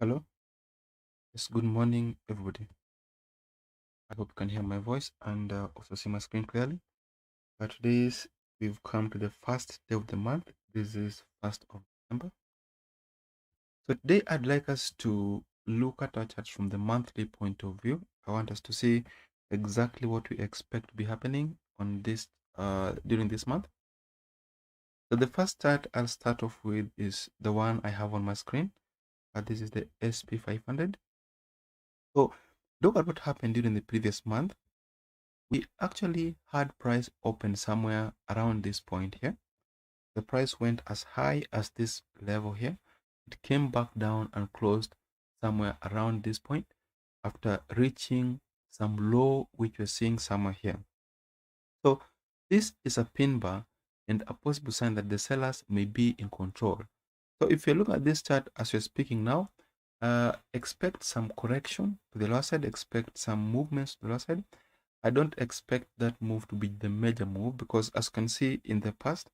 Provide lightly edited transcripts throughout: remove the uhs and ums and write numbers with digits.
Hello. Yes, good morning, everybody. I hope you can hear my voice and also see my screen clearly. We've come to the first day of the month. This is 1st of December. So today I'd like us to look at our charts from the monthly point of view. I want us to see exactly what we expect to be happening on this during this month. So the first chart I'll start off with is the one I have on my screen. This is the SP 500. So look at what happened during the previous month. We actually had price open somewhere around this point here. The price went as high as this level here. It came back down and closed somewhere around this point after reaching some low which we're seeing somewhere here. So this is a pin bar and a possible sign that the sellers may be in control. So if you look at this chart as we're speaking now, expect some correction to the lower side, expect some movements to the lower side. I don't expect that move to be the major move because as you can see in the past,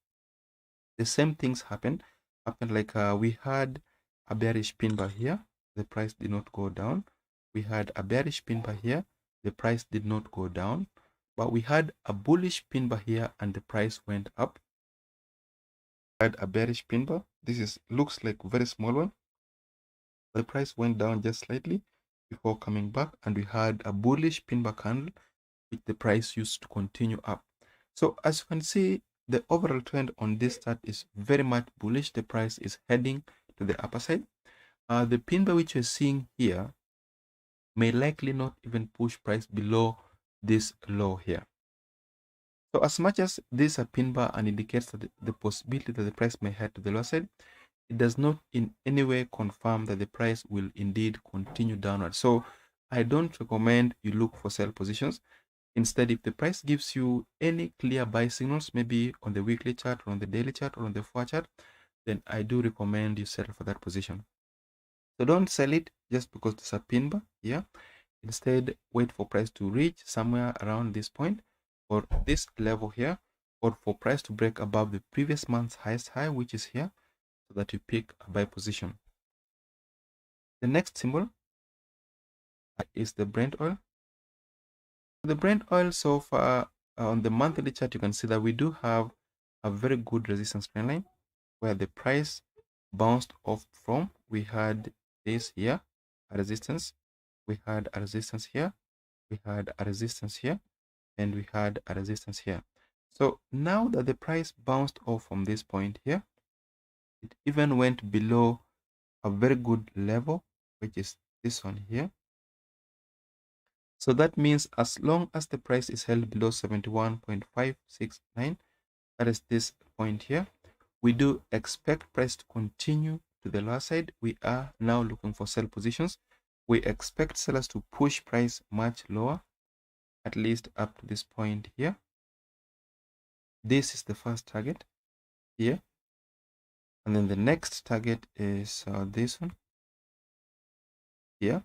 the same things happened like we had a bearish pin bar here, the price did not go down. We had a bearish pin bar here, the price did not go down, but we had a bullish pin bar here and the price went up. We had a bearish pin bar. This looks like a very small one. The price went down just slightly before coming back, and we had a bullish pin bar candle which the price used to continue up. So as you can see, the overall trend on this chart is very much bullish. The price is heading to the upper side. The pin bar which you're seeing here may likely not even push price below this low here. So as much as this is a pin bar and indicates that the possibility that the price may head to the lower side, it does not in any way confirm that the price will indeed continue downward. So I don't recommend you look for sell positions. Instead, if the price gives you any clear buy signals, maybe on the weekly chart or on the daily chart or on the 4 chart, then I do recommend you sell for that position. So don't sell it just because it's a pin bar here. Instead, wait for price to reach somewhere around this point or this level here, or for price to break above the previous month's highest high, which is here, so that you pick a buy position. The next symbol is the Brent oil. The Brent oil so far on the monthly chart, you can see that we do have a very good resistance trend line where the price bounced off from. We had this here, a resistance. We had a resistance here. We had a resistance here. And we had a resistance here. So now that the price bounced off from this point here, it even went below a very good level, which is this one here. So that means as long as the price is held below 71.569, that is this point here, we do expect price to continue to the lower side. We are now looking for sell positions. We expect sellers to push price much lower, at least up to this point here. This is the first target here. And then the next target is this one here.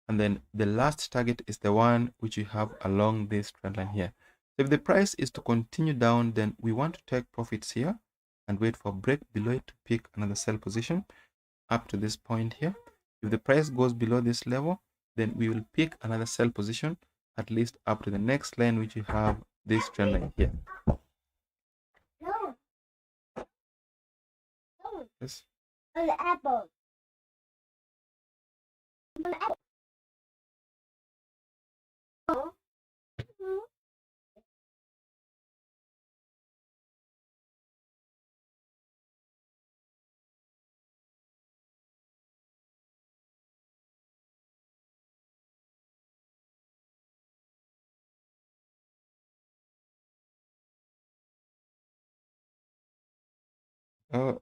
And then the last target is the one which you have along this trend line here. So if the price is to continue down, then we want to take profits here and wait for a break below it to pick another sell position up to this point here. If the price goes below this level, then we will pick another sell position at least up to the next line, which you have this trend line here. Yes. On the apple. On the apple.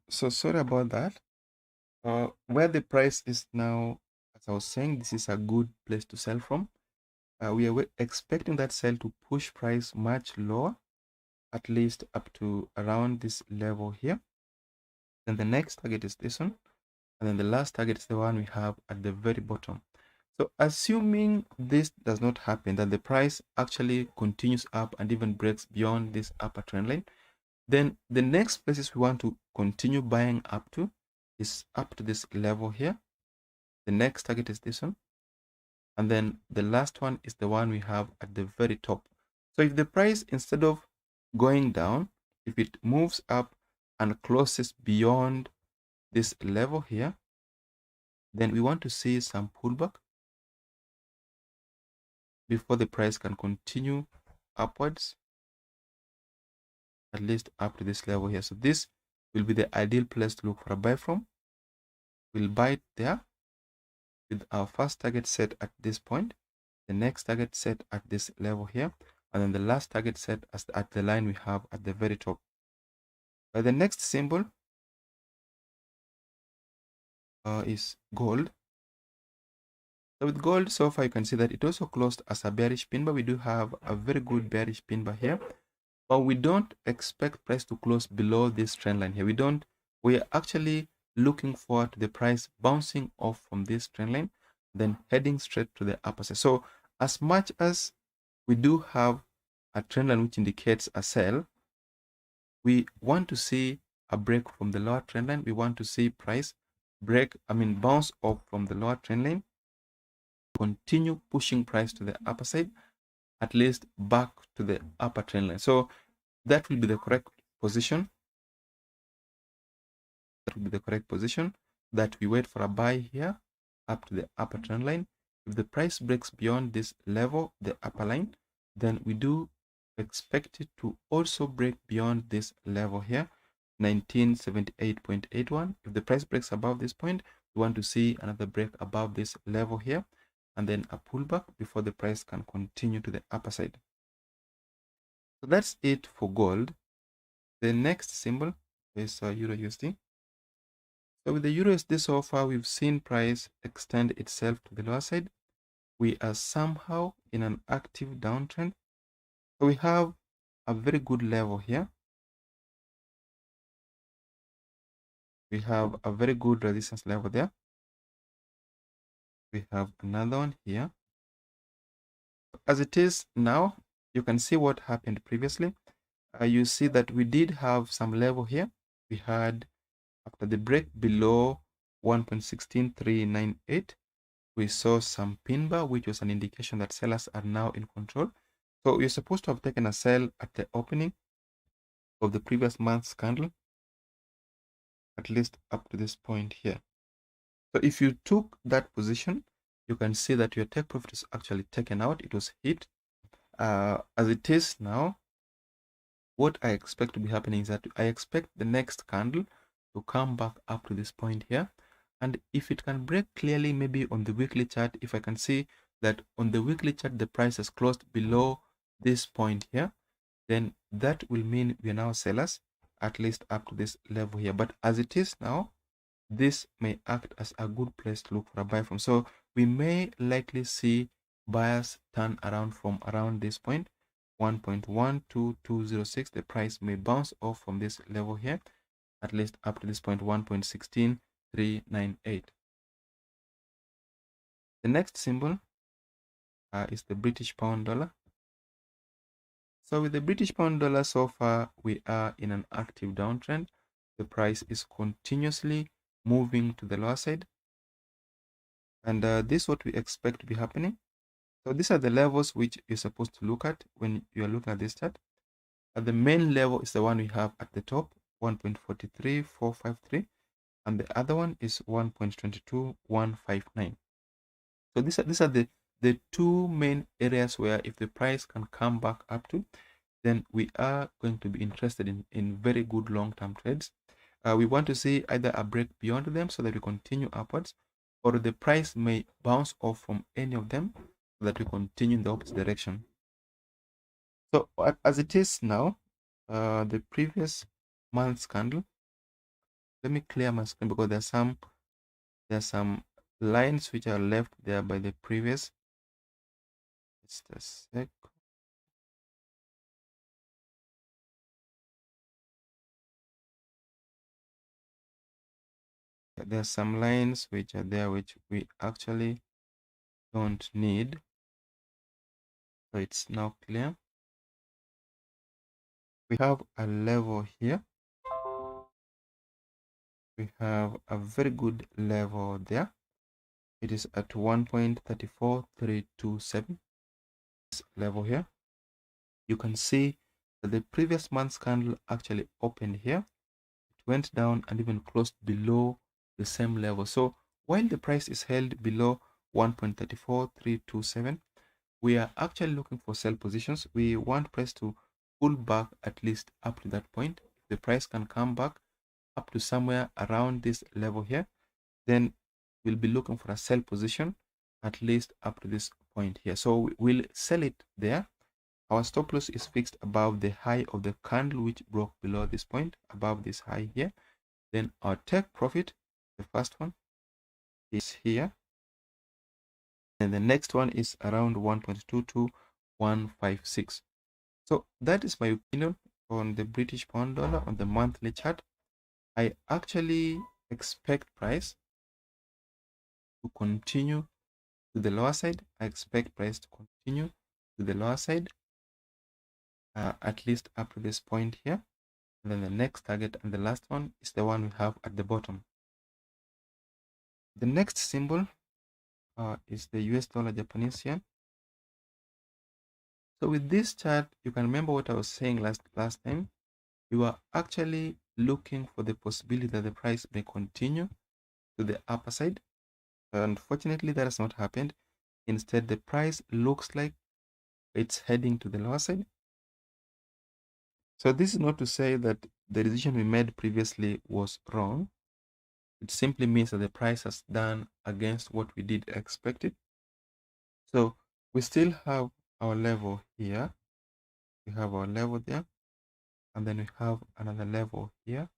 So sorry about that. Where the price is now, as I was saying, this is a good place to sell from. We are expecting that sell to push price much lower, at least up to around this level here. Then the next target is this one. And then the last target is the one we have at the very bottom. So assuming this does not happen, that the price actually continues up and even breaks beyond this upper trend line, then the next places we want to continue buying up to is up to this level here. The next target is this one. And then the last one is the one we have at the very top. So if the price, instead of going down, if it moves up and closes beyond this level here, then we want to see some pullback before the price can continue upwards, at least up to this level here. So this will be the ideal place to look for a buy from. We'll buy it there with our first target set at this point, the next target set at this level here, and then the last target set at the line we have at the very top. But the next symbol is gold. So with gold, so far you can see that it also closed as a bearish pin bar. We do have a very good bearish pin bar here, but we don't expect price to close below this trend line here. We are actually looking forward to the price bouncing off from this trend line, then heading straight to the upper side. So as much as we do have a trend line which indicates a sell, we want to see a break from the lower trend line. We want to see price bounce off from the lower trend line, continue pushing price to the upper side, at least back to the upper trend line. So that will be the correct position. That will be the correct position, that we wait for a buy here up to the upper trend line. If the price breaks beyond this level, the upper line, then we do expect it to also break beyond this level here, 1978.81. If the price breaks above this point, we want to see another break above this level here, and then a pullback before the price can continue to the upper side. So that's it for gold. The next symbol is EURUSD. So with the EURUSD so far, we've seen price extend itself to the lower side. We are somehow in an active downtrend. So we have a very good level here. We have a very good resistance level there. We have another one here. As it is now, you can see what happened previously. You see that we did have some level here. We had, after the break below 1.16398, we saw some pin bar, which was an indication that sellers are now in control. So you're supposed to have taken a sell at the opening of the previous month's candle, at least up to this point here. So if you took that position, you can see that your take profit is actually taken out. It was hit. As it is now, what I expect to be happening is that I expect the next candle to come back up to this point here. And if it can break clearly, maybe on the weekly chart, if I can see that on the weekly chart, the price has closed below this point here, then that will mean we are now sellers, at least up to this level here. But as it is now, this may act as a good place to look for a buy from. So we may likely see buyers turn around from around this point, 1.12206. The price may bounce off from this level here, at least up to this point, 1.16398. The next symbol is the British pound dollar. So with the British pound dollar, so far we are in an active downtrend. The price is continuously moving to the lower side, and this is what we expect to be happening. So these are the levels which you're supposed to look at when you're looking at this chart. The main level is the one we have at the top, 1.43453, and the other one is 1.22159. So these are the two main areas where if the price can come back up to, then we are going to be interested in very good long-term trades. We want to see either a break beyond them so that we continue upwards, or the price may bounce off from any of them so that we continue in the opposite direction. So as it is now, the previous month's candle, let me clear my screen because there's some lines which are left there by the previous. Just a sec. There's some lines which are there which we actually don't need. So it's now clear. We have a level here. We have a very good level there. It is at 1.34327. This level here. You can see that the previous month's candle actually opened here. It went down and even closed below the same level. So while the price is held below 1.34327, we are actually looking for sell positions. We want price to pull back at least up to that point. If the price can come back up to somewhere around this level here, then we'll be looking for a sell position at least up to this point here. So we'll sell it there. Our stop loss is fixed above the high of the candle, which broke below this point, above this high here. Then our take profit, the first one, is here. And the next one is around 1.22156. So that is my opinion on the British pound dollar on the monthly chart. I actually expect price to continue to the lower side. I expect price to continue to the lower side, at least up to this point here. And then the next target and the last one is the one we have at the bottom. The next symbol is the US dollar Japanese yen. So with this chart, you can remember what I was saying last time. You are actually looking for the possibility that the price may continue to the upper side. Unfortunately, that has not happened. Instead, the price looks like it's heading to the lower side. So this is not to say that the decision we made previously was wrong. It simply means that the price has done against what we did expect it. So we still have our level here. We have our level there. And then we have another level here.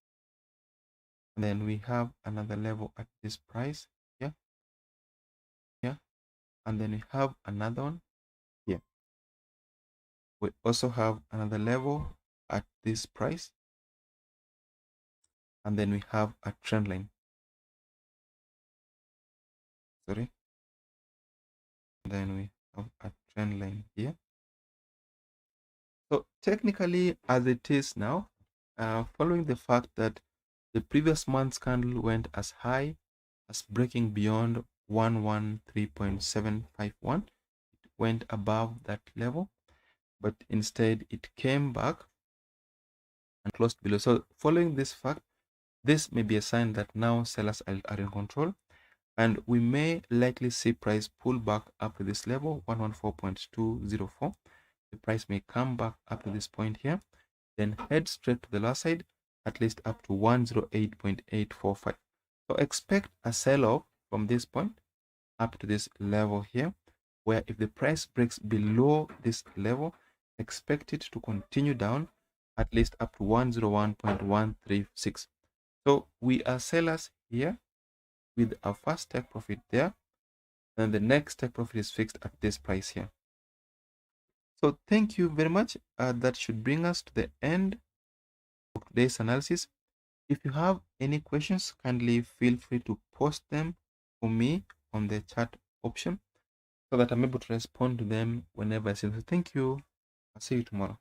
And then we have another level at this price here. Here. And then we have another one here. We also have another level at this price. And then we have a trend line. Sorry. And then we have a trend line here. So technically, as it is now, following the fact that the previous month's candle went as high as breaking beyond 113.751, it went above that level, but instead it came back and closed below. So following this fact, this may be a sign that now sellers are in control, and we may likely see price pull back up to this level, 114.204. The price may come back up to this point here, then head straight to the lower side, at least up to 108.845. So expect a sell-off from this point up to this level here, where if the price breaks below this level, expect it to continue down at least up to 101.136. So we are sellers here with our first take profit there, and the next take profit is fixed at this price here. So thank you very much. That should bring us to the end of today's analysis. If you have any questions, kindly feel free to post them for me on the chat option so that I'm able to respond to them whenever I see them. So thank you. I'll see you tomorrow.